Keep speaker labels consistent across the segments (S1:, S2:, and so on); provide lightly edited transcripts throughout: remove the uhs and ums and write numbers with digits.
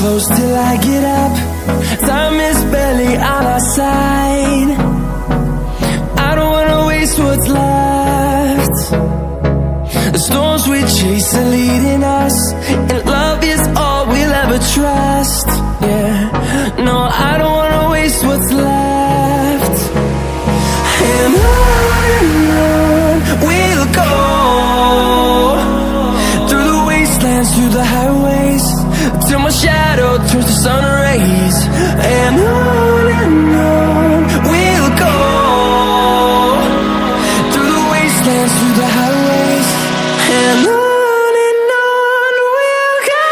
S1: close till I get up. Time is barely on our side. I don't wanna waste what's left. The storms we chase are leading us, and love is all we'll ever trust. Yeah, no, I don't wanna waste what's left. And on we'll go, through the wastelands, through the highways, till my shadow turns to sun rays. And on we'll go, through the wastelands, through the highways, and on we'll go.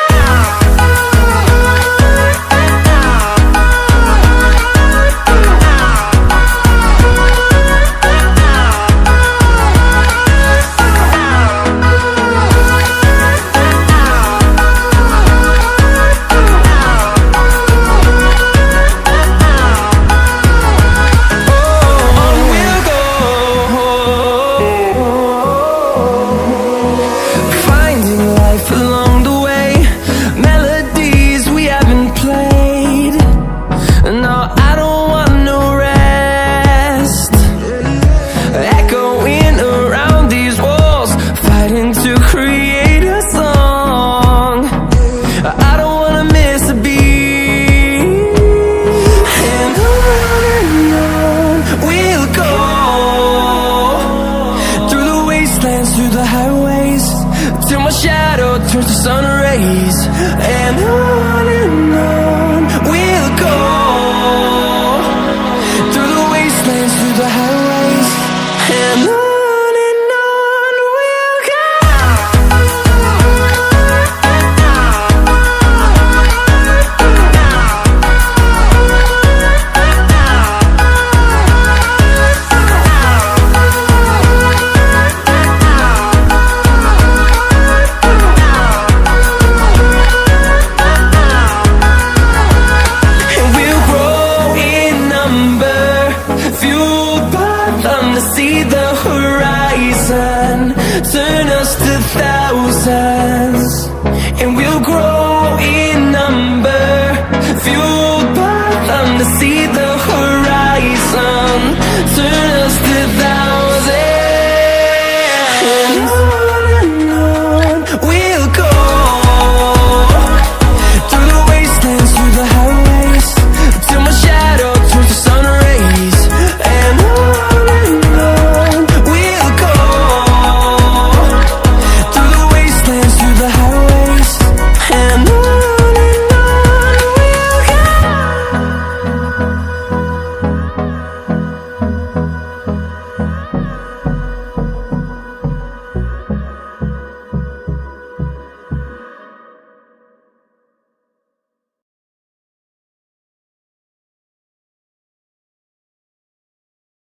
S1: Through the highways, till my shadow turns to sun rays. And on we'll go, through the wastelands, through the highways, and on we'll go. See the horizon, turn us to thousands, and we'll grow in number, fueled by them to see the